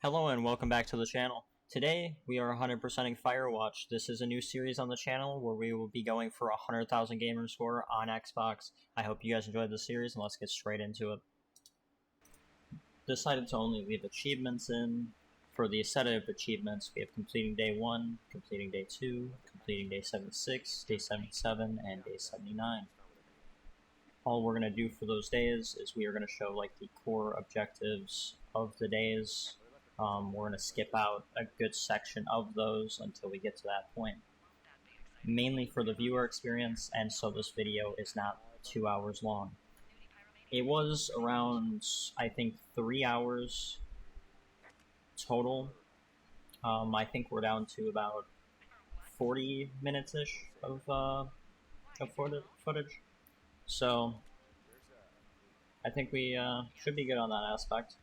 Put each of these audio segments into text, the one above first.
Hello and welcome back to the channel. Today we are 100%ing FIREWATCH. This is a new series on the channel where we will be going for 100,000 Gamerscore on Xbox. I hope you guys enjoyed this series and let's get straight into it. Decided to only leave achievements in. For the set of achievements, we have completing day 1, completing day 2, completing day 76, day 77, and day 79. All we're going to do for those days is we are going to show like the core objectives of the days. We're going to skip out a good section of those until we get to that point. Mainly for the viewer experience, and so this video is not 2 hours long. It was around, I think, 3 hours total. I think we're down to about 40 minutes-ish of footage. So, I think we should be good on that aspect.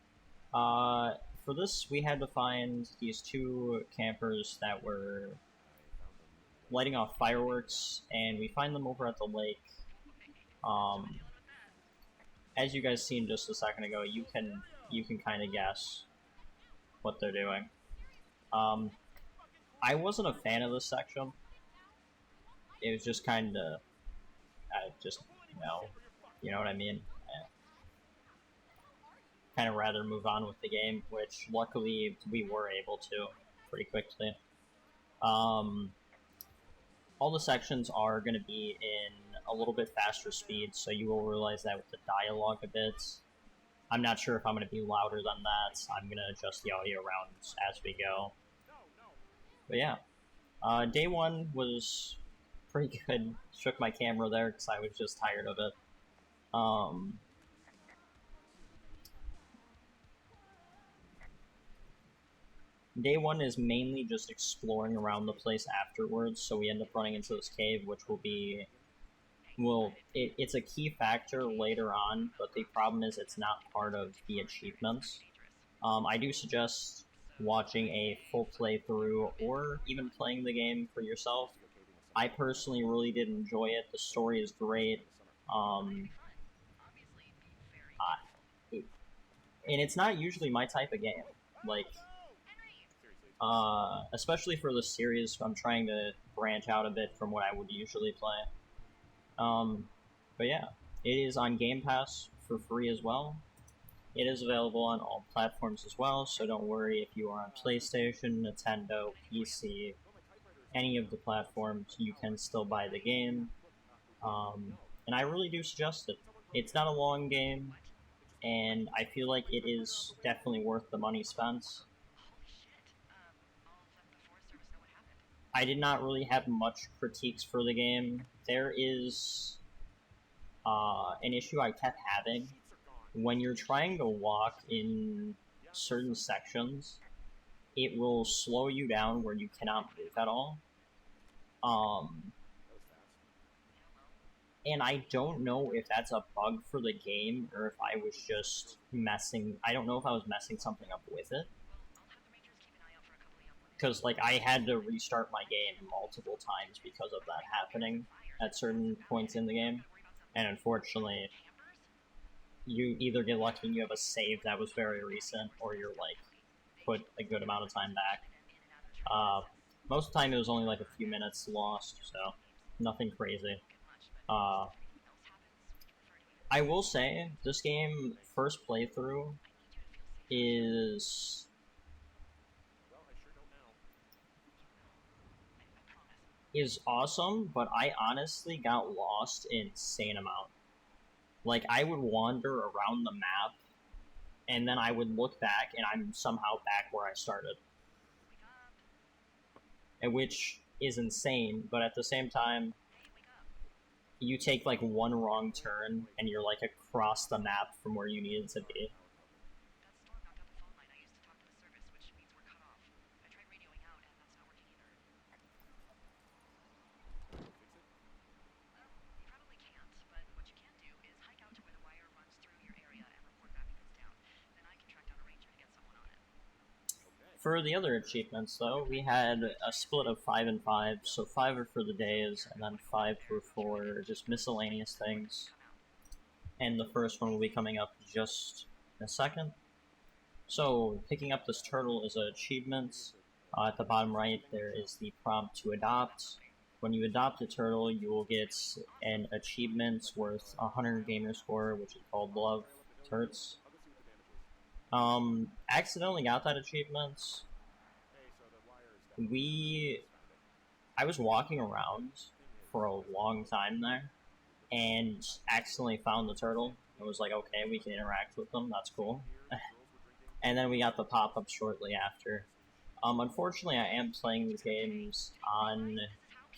For this, we had to find these two campers that were lighting off fireworks, and we find them over at the lake. As you guys seen just a second ago, you can kind of guess what they're doing. I wasn't a fan of this section. It was just kind of, you know what I mean? Kind of rather move on with the game, which luckily we were able to pretty quickly. All the sections are going to be in a little bit faster speed, so you will realize that with the dialogue a bit. I'm not sure if I'm going to be louder than that. I'm going to adjust the audio around as we go. But yeah, day 1 was pretty good. Shook my camera there because I was just tired of it. Day 1 is mainly just exploring around the place afterwards, so we end up running into this cave, which will be, well, it's a key factor later on, but the problem is it's not part of the achievements. I do suggest watching a full playthrough, or even playing the game for yourself. I personally really did enjoy it. The story is great. And it's not usually my type of game. Like, especially for this series, I'm trying to branch out a bit from what I would usually play. But yeah, it is on Game Pass for free as well. It is available on all platforms as well, so don't worry if you are on PlayStation, Nintendo, PC, any of the platforms, you can still buy the game. And I really do suggest it. It's not a long game, and I feel like it is definitely worth the money spent. I did not really have much critiques for the game. There is an issue I kept having. When you're trying to walk in certain sections, it will slow you down where you cannot move at all. And I don't know if that's a bug for the game, or if I was just I don't know if I was messing something up with it. Because, like, I had to restart my game multiple times because of that happening at certain points in the game. And unfortunately, you either get lucky and you have a save that was very recent, or you're, like, put a good amount of time back. Most of the time it was only, like, a few minutes lost, so nothing crazy. I will say, this game, first playthrough, is awesome, but I honestly got lost an insane amount. Like, I would wander around the map, and then I would look back, and I'm somehow back where I started. And which is insane, but at the same time, you take, like, one wrong turn, and you're, like, across the map from where you needed to be. For the other achievements, though, we had a split of 5 and 5, so 5 are for the days, and then 5 were for just miscellaneous things. And the first one will be coming up just in a second. So, picking up this turtle is an achievement. At the bottom right, there is the prompt to adopt. When you adopt a turtle, you will get an achievement worth 100 Gamerscore, which is called Love Turts. Accidentally got that achievement. I was walking around for a long time there, and accidentally found the turtle. I was like, okay, we can interact with them, that's cool. And then we got the pop-up shortly after. Unfortunately, I am playing these games on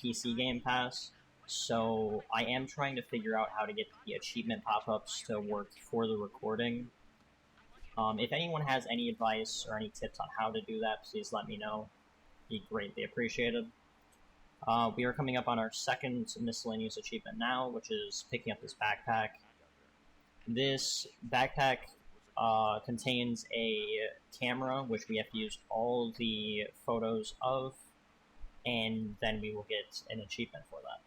PC Game Pass, so I am trying to figure out how to get the achievement pop-ups to work for the recording. If anyone has any advice or any tips on how to do that, please let me know. Be greatly appreciated. We are coming up on our second miscellaneous achievement now, which is picking up this backpack. This backpack contains a camera, which we have to use all the photos of, and then we will get an achievement for that.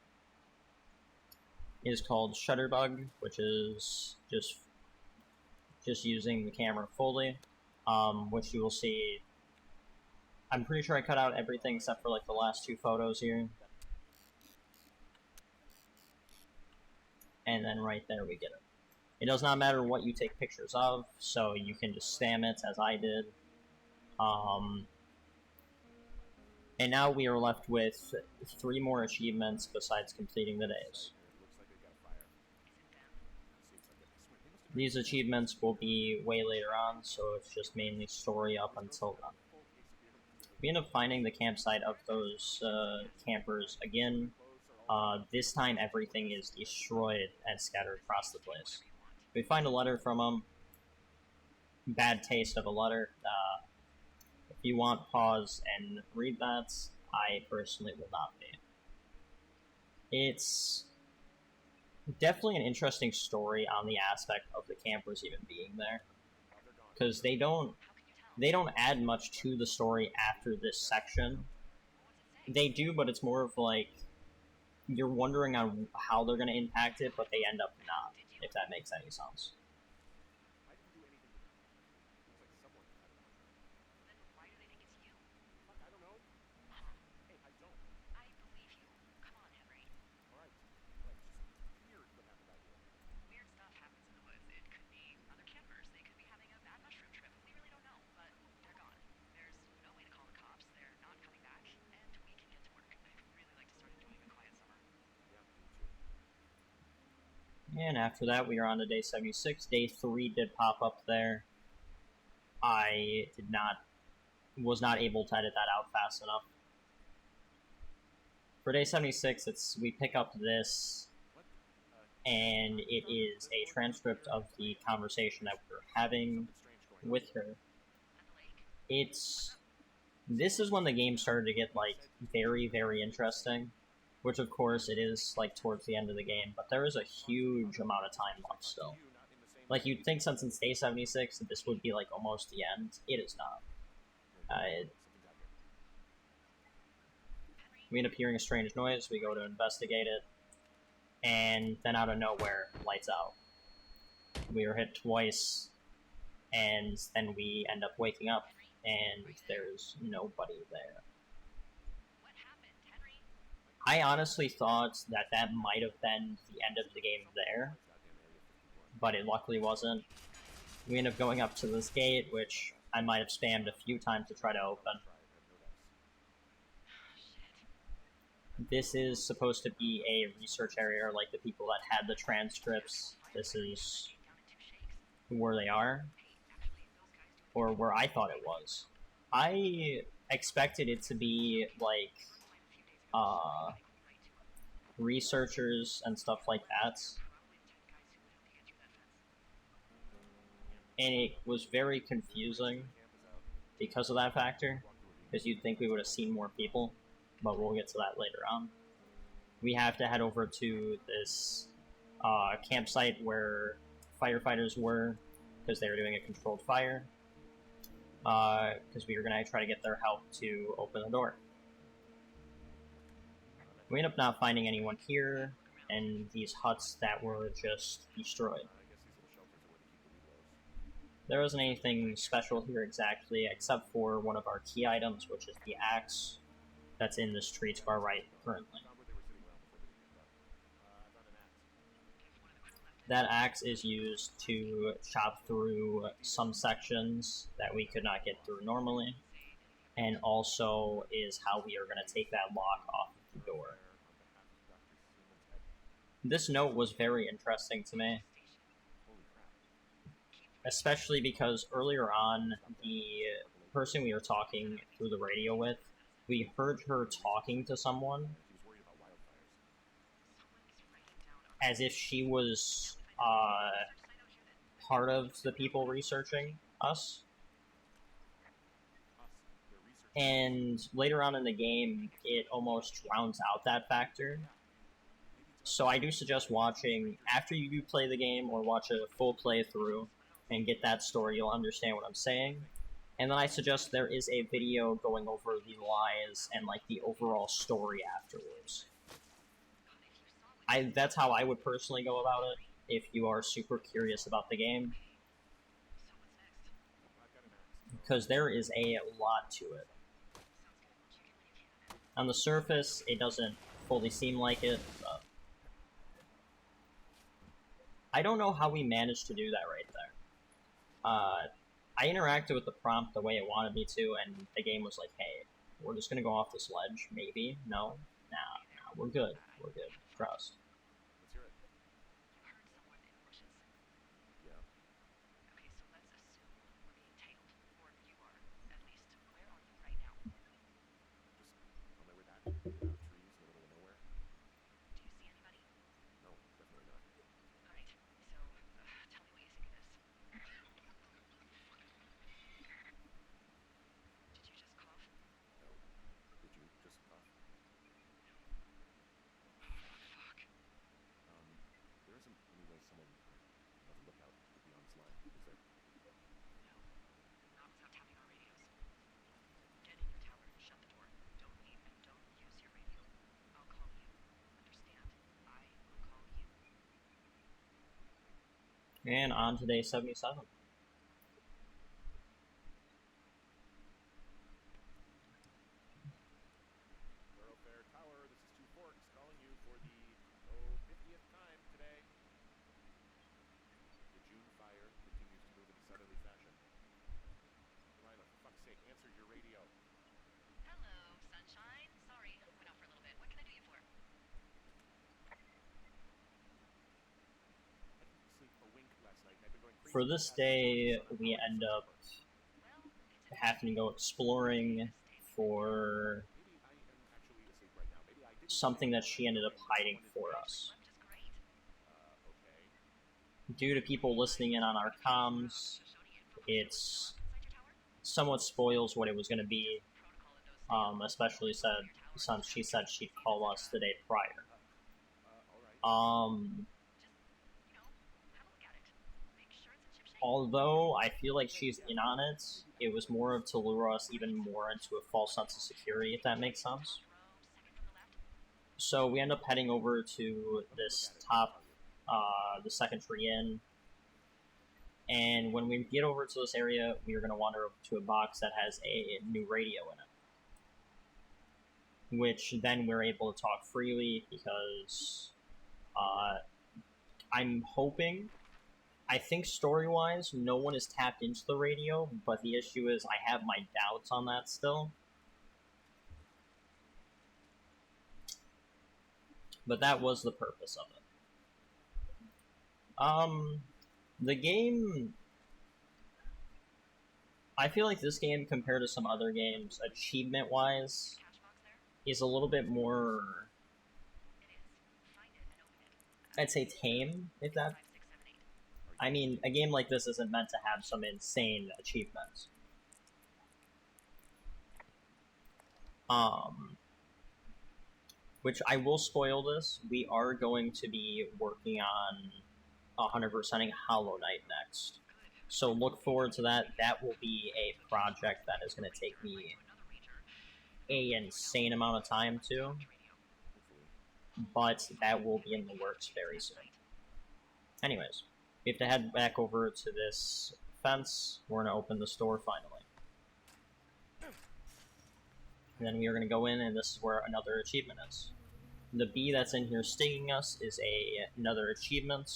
It is called Shutterbug, which is just using the camera fully, which you will see. I'm pretty sure I cut out everything except for like the last two photos here. And then right there we get it. It does not matter what you take pictures of, so you can just spam it as I did. And now we are left with 3 more achievements besides completing the days. These achievements will be way later on, so it's just mainly story up until then. We end up finding the campsite of those campers again. This time everything is destroyed and scattered across the place. We find a letter from them. Bad taste of a letter. If you want, pause and read that. I personally will not be. It's definitely an interesting story on the aspect of the campers even being there, because they don't add much to the story after this section. They do, but it's more of like you're wondering on how they're going to impact it, but they end up not, if that makes any sense. And after that, we are on to day 76. Day 3 did pop up there. I was not able to edit that out fast enough. For day 76, we pick up this, and it is a transcript of the conversation that we're having with her. This is when the game started to get, like, very, very interesting. Which, of course, it is, like, towards the end of the game, but there is a huge amount of time left still. Like, you'd think since it's day 76 that this would be, like, almost the end. It is not. We end up hearing a strange noise, we go to investigate it, and then out of nowhere, lights out. We are hit twice, and then we end up waking up, and there's nobody there. I honestly thought that might have been the end of the game there, but it luckily wasn't. We end up going up to this gate, which I might have spammed a few times to try to open. This is supposed to be a research area, like the people that had the transcripts. This is where they are, or where I thought it was. I expected it to be, like, researchers and stuff like that. And it was very confusing because of that factor, because you'd think we would have seen more people, but we'll get to that later on. We have to head over to this campsite where firefighters were, because they were doing a controlled fire, because we were going to try to get their help to open the door. We end up not finding anyone here, and these huts that were just destroyed. There isn't anything special here exactly, except for one of our key items, which is the axe that's in this tree to our right currently. That axe is used to chop through some sections that we could not get through normally, and also is how we are going to take that lock off of the door. This note was very interesting to me, especially because earlier on, the person we were talking through the radio with, we heard her talking to someone as if she was part of the people researching us. And later on in the game, it almost drowns out that factor. So I do suggest watching, after you do play the game, or watch a full playthrough and get that story, you'll understand what I'm saying. And then I suggest there is a video going over the lies and like the overall story afterwards. That's how I would personally go about it, if you are super curious about the game. Because there is a lot to it. On the surface, it doesn't fully seem like it, but I don't know how we managed to do that right there. I interacted with the prompt the way it wanted me to, and the game was like, hey, we're just gonna go off this ledge, maybe, no, nah, we're good, trust. And on to day 77. For this day, we end up having to go exploring for something that she ended up hiding for us. Due to people listening in on our comms, it's somewhat spoils what it was going to be, especially since she said she'd call us the day prior. Although I feel like she's in on it, it was more of to lure us even more into a false sense of security, if that makes sense. So we end up heading over to this top, the second tree in, and when we get over to this area, we are going to wander over to a box that has a new radio in it, which then we're able to talk freely because I'm hoping, I think story-wise, no one is tapped into the radio, but the issue is I have my doubts on that still. But that was the purpose of it. The game, I feel like this game, compared to some other games, achievement-wise, is a little bit more, I'd say, tame, if that... I mean, a game like this isn't meant to have some insane achievements. Which I will spoil this. We are going to be working on 100%ing Hollow Knight next. So look forward to that. That will be a project that is going to take me an insane amount of time to. But that will be in the works very soon. Anyways, we have to head back over to this fence, we're going to open this door finally. And then we are going to go in, and this is where another achievement is. The bee that's in here stinging us is another achievement,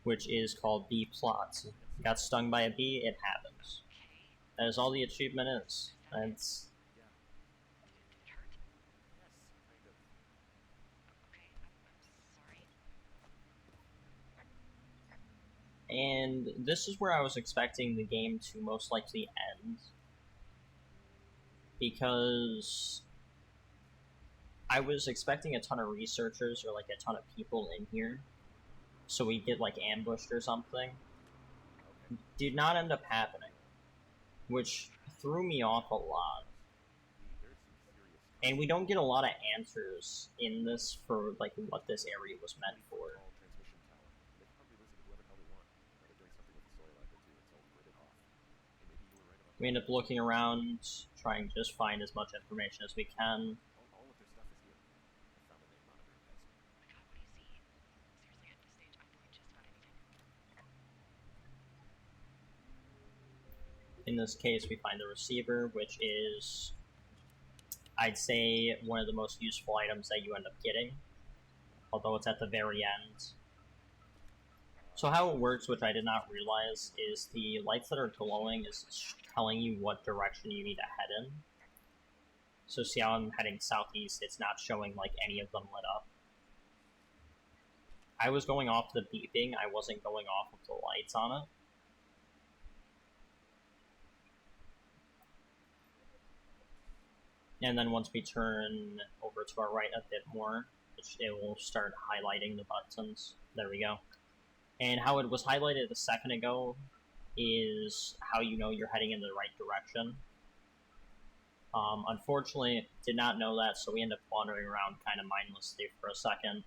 which is called Bee Plots. Got stung by a bee, it happens. That is all the achievement is. It's... And this is where I was expecting the game to most likely end. Because I was expecting a ton of researchers or like a ton of people in here. So we get like ambushed or something. Did not end up happening. Which threw me off a lot. And we don't get a lot of answers in this for like what this area was meant for. We end up looking around, trying to just find as much information as we can. In this case, we find the receiver, which is, I'd say, one of the most useful items that you end up getting, although it's at the very end. So how it works, which I did not realize, is the lights that are glowing is telling you what direction you need to head in. So see how I'm heading southeast, it's not showing like any of them lit up. I was going off the beeping, I wasn't going off of the lights on it. And then once we turn over to our right a bit more, it will start highlighting the buttons. There we go. And how it was highlighted a second ago is how you know you're heading in the right direction. Unfortunately, did not know that, so we end up wandering around kind of mindlessly for a second.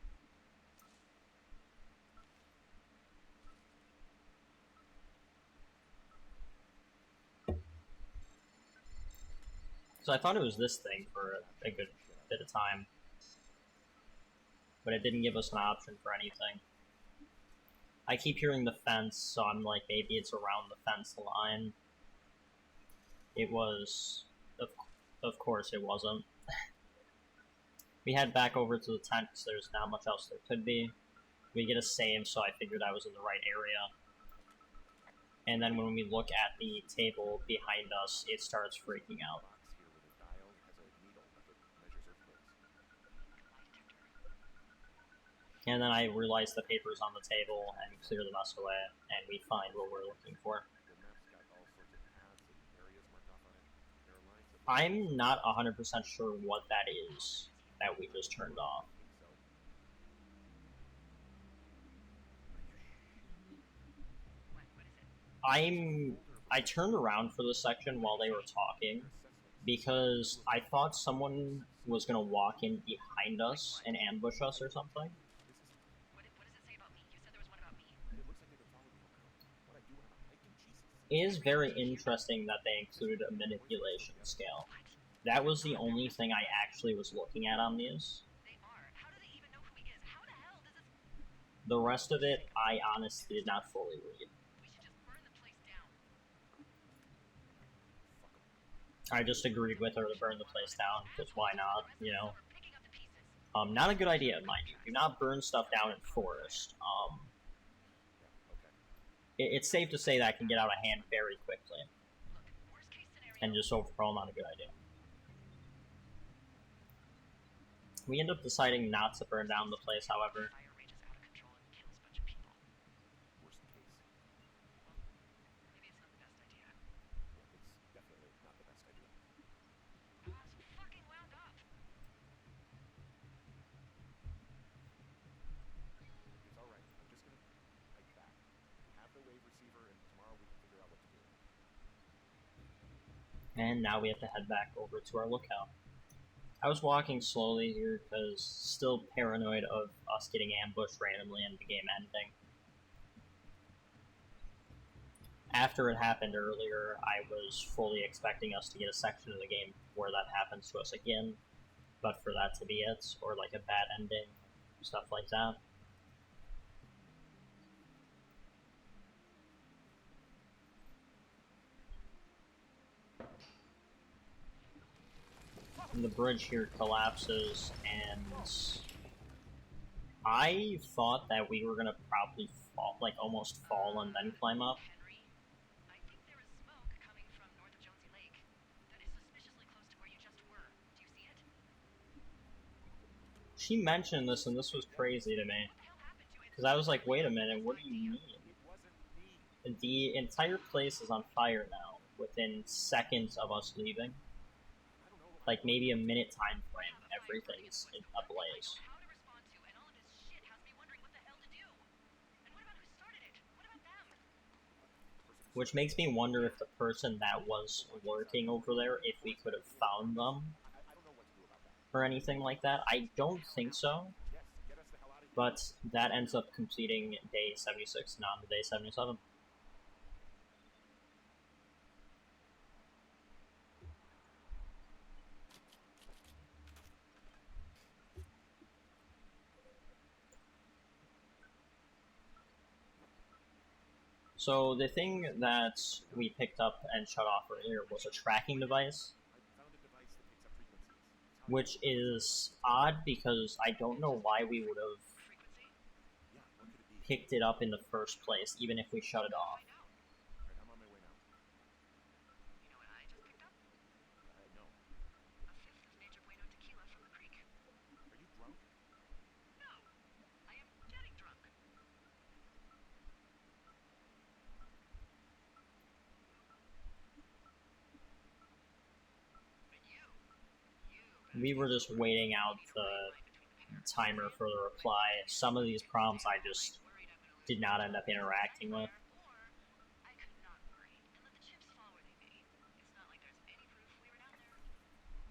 So I thought it was this thing for a good bit of time. But it didn't give us an option for anything. I keep hearing the fence, so I'm like, maybe it's around the fence line. It was... Of course it wasn't. We head back over to the tent because there's not much else there could be. We get a save, so I figured I was in the right area. And then when we look at the table behind us, it starts freaking out. And then I realize the paper's on the table and clear the mess away, and we find what we're looking for. I'm not 100% sure what that is that we just turned off. I turned around for this section while they were talking because I thought someone was going to walk in behind us and ambush us or something. It is very interesting that they included a manipulation scale. That was the only thing I actually was looking at on these. The rest of it, I honestly did not fully read. I just agreed with her to burn the place down, because why not, you know? Not a good idea, mind you. Do not burn stuff down in forest. It's safe to say that can get out of hand very quickly. And just overall not a good idea. We end up deciding not to burn down the place, however. And now we have to head back over to our lookout. I was walking slowly here because still paranoid of us getting ambushed randomly and the game ending. After it happened earlier, I was fully expecting us to get a section of the game where that happens to us again, but for that to be it, or like a bad ending, stuff like that. And the bridge here collapses, and I thought that we were gonna probably fall, like almost fall and then climb up. Henry, I think there is smoke coming from north of Jonesy Lake that is suspiciously close to where you just were. Do you see it? She mentioned this, and this was crazy to me. What the hell happened to it? Because I was like, wait a minute, what do you mean? It wasn't me. The entire place is on fire now, within seconds of us leaving. I don't know. Like maybe a minute time frame, We have a fire starting everything's in the woods where we don't ablaze. know how to respond to, and all of this shit has me wondering what the hell to do. And what about who started it? What about them? Which makes me wonder if the person that was working over there, if we could have found them, I don't know what to do about that. or anything like that. I don't think so, Yes, get us the hell out of here. but that ends up completing day 76, not day 77. So the thing that we picked up and shut off earlier was a tracking device, I found a device that picks up frequencies. which is odd because I don't know why we would have Frequency? Yeah, what could it be? picked it up in the first place, even if we shut it off. Find out. Alright, I'm on my way now. You know what I just picked up? No. A fifth of Nature Bueno tequila from the creek. Are you drunk? No, I am getting drunk. But you We were just waiting out the timer for the reply. Some of these prompts I just did not end up interacting with. I could not worry and let the chips fall where they may. It's not like there's any proof we were down there.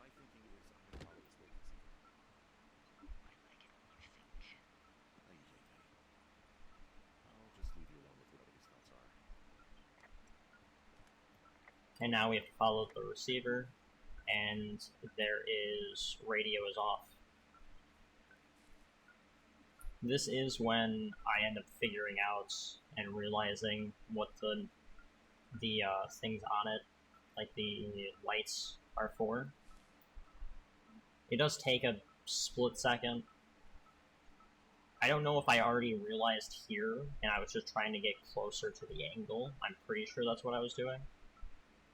My thinking is I'm gonna follow this local secret. I like it when you think. Ay, I'll just leave you alone with whatever these thoughts are. And now we have to follow the receiver, and there is radio is off. This is when I end up figuring out and realizing what the things on it, like the lights, are for. It does take a split second. I don't know if I already realized here, and I was just trying to get closer to the angle. I'm pretty sure that's what I was doing.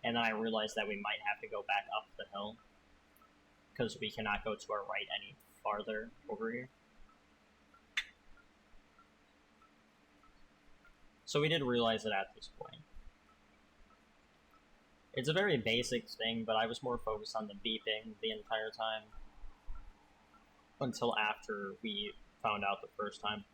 And then I realized that we might have to go back up the hill, because we cannot go to our right any farther over here. So we did realize it at this point. It's a very basic thing, but I was more focused on the beeping the entire time until after we found out the first time.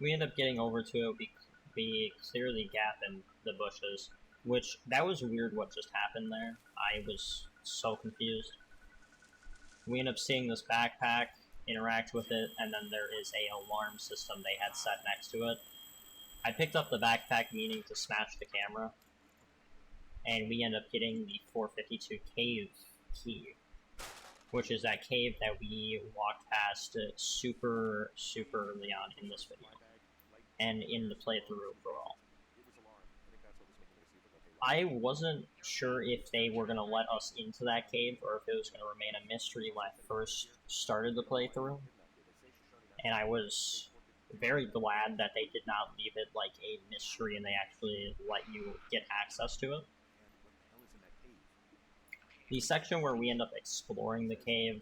We end up getting over to it. We clear the gap in the bushes, which that was weird what just happened there. I was so confused. We end up seeing this backpack, interact with it, and then there is a alarm system they had set next to it. I picked up the backpack meaning to smash the camera, and we end up getting the 452 cave key, which is that cave that we walked past super early on in this video, and in the playthrough overall. I wasn't sure if they were going to let us into that cave or if it was going to remain a mystery when I first started the playthrough, and I was very glad that they did not leave it like a mystery and they actually let you get access to it. The section where we end up exploring the cave,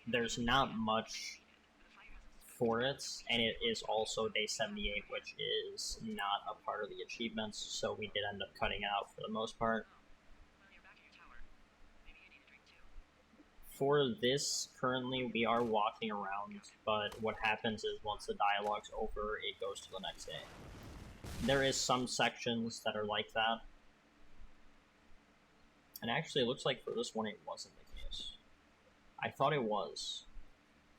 there's not much for it, and it is also day 78, which is not a part of the achievements, so we did end up cutting it out for the most part. For this, currently, we are walking around, but what happens is once the dialogue's over, it goes to the next day. There is some sections that are like that, and actually it looks like for this one it wasn't the case. I thought it was,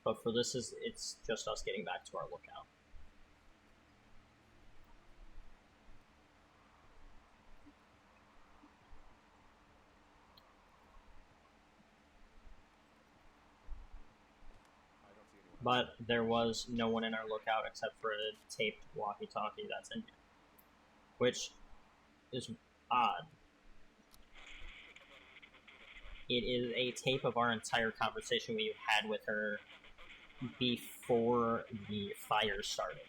but for this it's just us getting back to our lookout. but there was no one in our lookout except for a taped walkie-talkie that's in here, which is odd. It is a tape of our entire conversation we had with her before the fire started.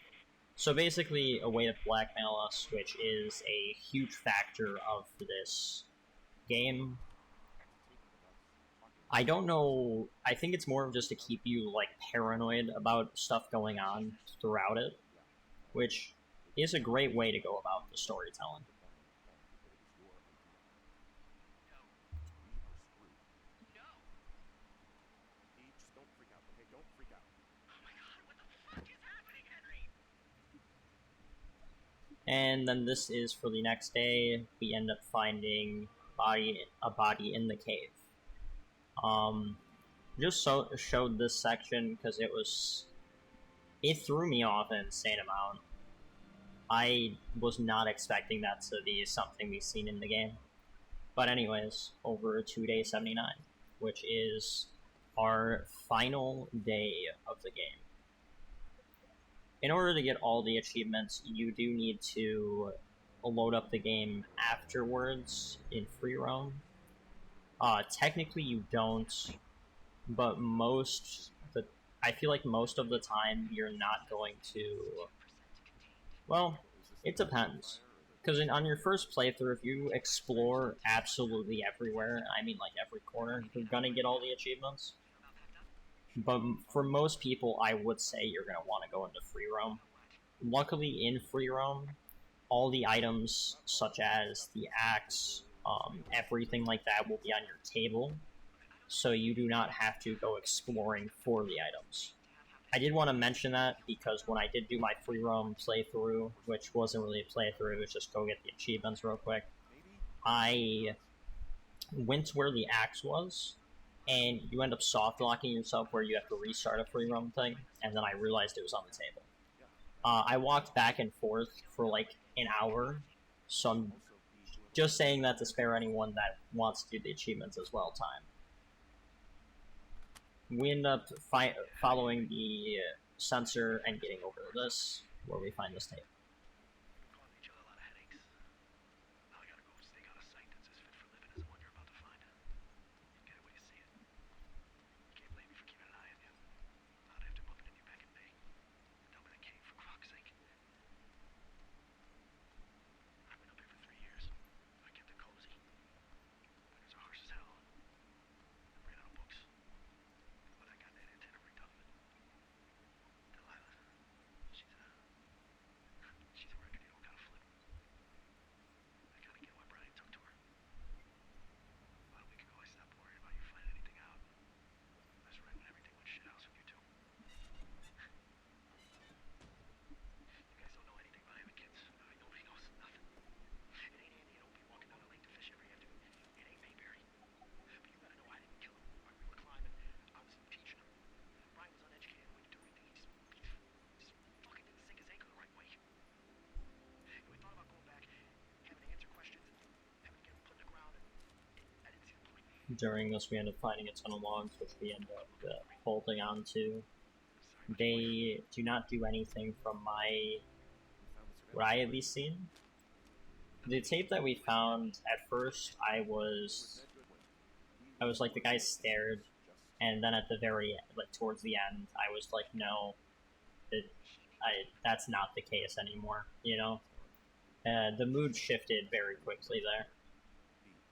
So basically, a way to blackmail us, which is a huge factor of this game. I don't know. I think it's more of just to keep you like paranoid about stuff going on throughout it, which is a great way to go about the storytelling. No. Hey, just don't freak out, okay? Don't freak out. Oh my god, what the fuck is happening, Henry? And then this is for the next day. We end up finding a body in the cave. Just showed this section because it threw me off an insane amount. I was not expecting that to be something we've seen in the game. But anyways, over to day 79, which is our final day of the game. In order to get all the achievements, you do need to load up the game afterwards in free roam. Technically you don't, but I feel like most of the time you're not going to. Well, it depends. Because on your first playthrough, if you explore absolutely everywhere, I mean like every corner, you're gonna get all the achievements. But for most people, I would say you're gonna want to go into free roam. Luckily, in free roam, all the items, such as the axe, everything like that, will be on your table, so you do not have to go exploring for the items. I did want to mention that because when I did do my free roam playthrough, which wasn't really a playthrough, it was just go get the achievements real quick, I went to where the axe was, and you end up soft locking yourself where you have to restart a free roam thing, and then I realized it was on the table. I walked back and forth for like an hour, so I'm just saying that to spare anyone that wants to do the achievements as well time. We end up following the sensor and getting over to this, where we find this tape. Causing each other a lot of headaches. Now I gotta go stake out a site that's as fit for living as the one you're about to find. Get it when you see it. You can't blame me for keeping an eye on you. Not after bumping into you back in May. Down by the cave, for Croc's sake. I've been up here for 3 years. I kept it cozy. Winters are harsh as hell. I ran out of books. But I got that antenna rigged up. Delilah, she's a record you don't gotta flip. I gotta get why Brian took to her. About a week ago, I stopped worrying about you finding anything out. That's right when everything went shithouse with you two. You guys don't know anything about having kids. Nobody knows nothing. It ain't Andy and Opie walking down the lake to fish every afternoon. It ain't Mayberry. But you gotta know I didn't kill him. While we were climbing, I was teaching him. Brian was uneducated and wouldn't do anything. He just fucking didn't sink his anchor the right way. And we thought about going back, having to answer questions, and having to get him put in the ground, and I didn't see the point. During this, we end up finding a ton of logs, which we end up holding on to. They do not do anything from what I at least seen. The tape that we found, at first, I was like, the guy stared, and then at the very, like, towards the end, I was like, no, that's not the case anymore, you know? The mood shifted very quickly there.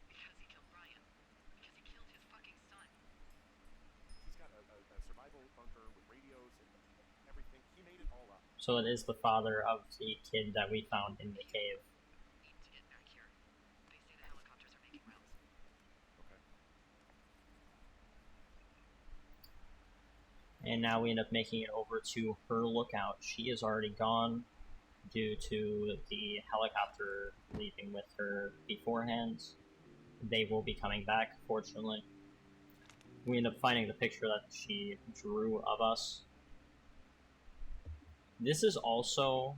Because he killed Brian. Because he killed his fucking son. He's got a survival bunker with radios and everything. He made it all up. So it is the father of the kid that we found in the cave. We need to get back here. They say the helicopters are making rounds. Okay. And now we end up making it over to her lookout. She is already gone due to the helicopter leaving with her beforehand. They will be coming back, fortunately. We end up finding the picture that she drew of us. This is also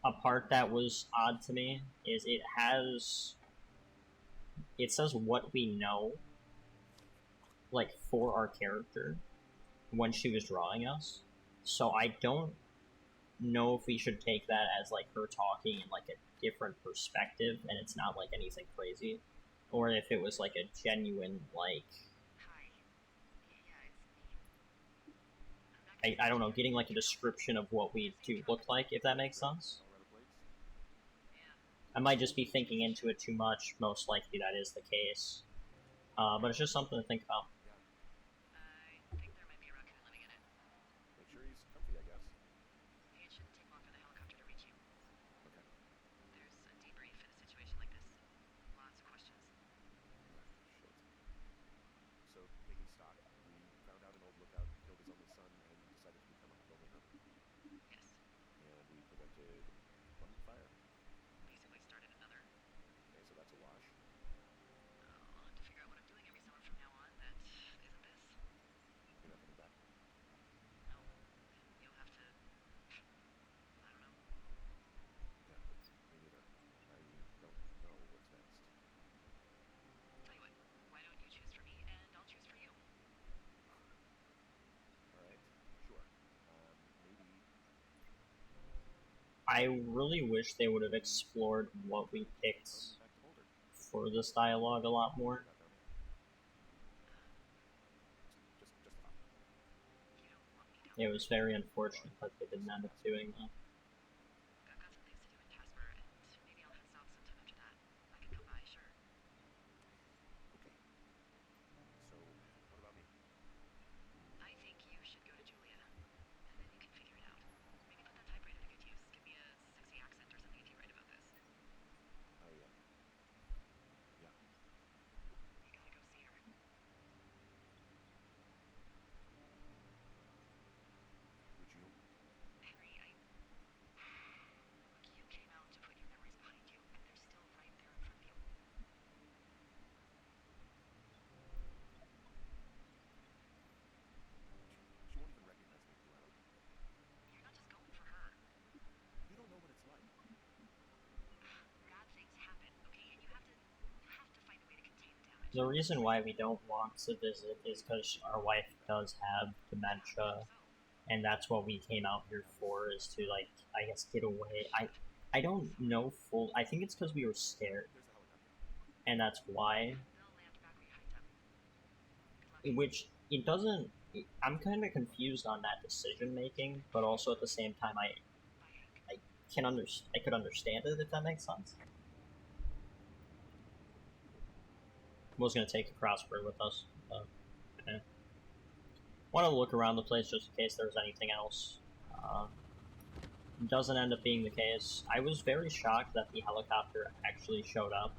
a part that was odd to me, is it says what we know, like, for our character, when she was drawing us. So I don't know if we should take that as like her talking in like a different perspective and it's not like anything crazy, or if it was like a genuine like Hi. Yeah, it's me. I don't know, getting like a description of what we do look like, if that makes sense. Colorado plates. Yeah. I might just be thinking into it too much. Most likely that is the case. But it's just something to think about. Yeah. I think there might be a raccoon living in it. Make sure he's comfy, I guess. Hey, it shouldn't take long for the helicopter to reach you. Okay. There's a debrief in a situation like this. Lots of questions. Shit. So, taking stock, we found out an old lookout killed his only son and decided to become a building hunter. Yes. And we prevented one fire. Basically started another. Okay, so that's a wash. I'll have to figure out what I'm doing every summer from now on that isn't this. You're not coming back? No. You'll have to... I don't know. Yeah, me neither. I don't know what's next. Tell you what, why don't you choose for me and I'll choose for you? Alright, sure. Maybe... I really wish they would have explored what we picked back to Boulder. for this dialogue a lot more. Got down there. Just a thought. You don't want me down It was very unfortunate that they didn't end up doing that. I've got some things to do in Casper, and maybe I'll head south sometime after that. I can come by, sure. Okay. So, what about me? I think you should go to Julia, and then you can figure it out. Maybe put that typewriter to good use. Give me a sexy accent or something if you write about this. Yeah. You gotta go see her. Would you? Henry, Look, you came out to put your memories behind you, and they're still right there in front of you. She won't even recognize me if you out. You're not just going for her. You don't know what it's like. Bad things happen, okay? And you have to find a way to contain the damage. The reason why we don't want to visit is because our wife does have dementia, and that's what we came out here for, is to, like, I guess, get away. I don't know I think it's because we were scared, There's a helicopter. and that's why. They'll land back where you hiked up. Good luck. Which, it doesn't... I'm kind of confused on that decision making, but also at the same time, Bye, Hank. I could understand it, if that makes sense. Was gonna take a crossword with us, but want to look around the place just in case there's anything else. Doesn't end up being the case. I was very shocked that the helicopter actually showed up.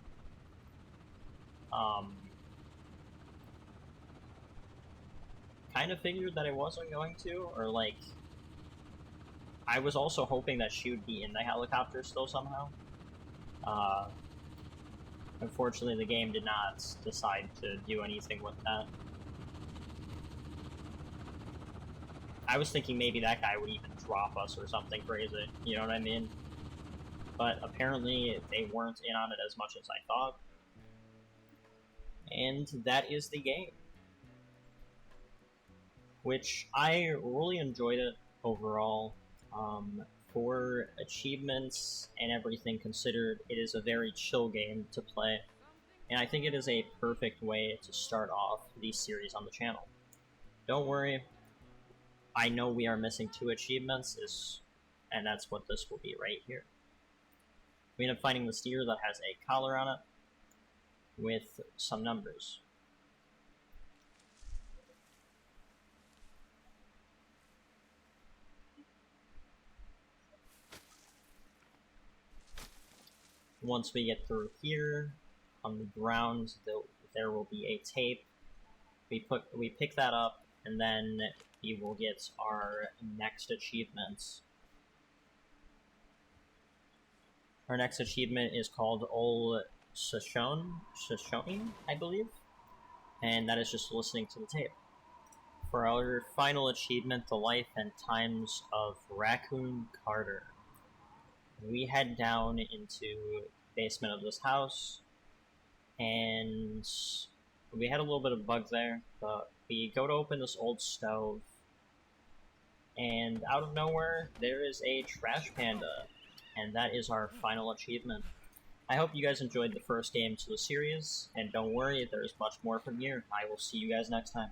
Kind of figured that it wasn't going to, or like, I was also hoping that she would be in the helicopter still somehow. Unfortunately, the game did not decide to do anything with that. I was thinking maybe that guy would even drop us or something crazy, you know what I mean? But apparently they weren't in on it as much as I thought. And that is the game. Which I really enjoyed it overall. For achievements and everything considered, it is a very chill game to play. And I think it is a perfect way to start off the series on the channel. Don't worry, I know we are missing 2 achievements, and that's what this will be right here. We end up finding the steer that has a collar on it with some numbers. Once we get through here, on the ground, there will be a tape. We pick that up, and then we will get our next achievements. Our next achievement is called Ol Shoshone, I believe, and that is just listening to the tape. For our final achievement, the life and times of Raccoon Carter. We head down into the basement of this house, and we had a little bit of bug there, but we go to open this old stove, and out of nowhere, there is a trash panda, and that is our final achievement. I hope you guys enjoyed the first game to the series, and don't worry, there's much more from here. I will see you guys next time.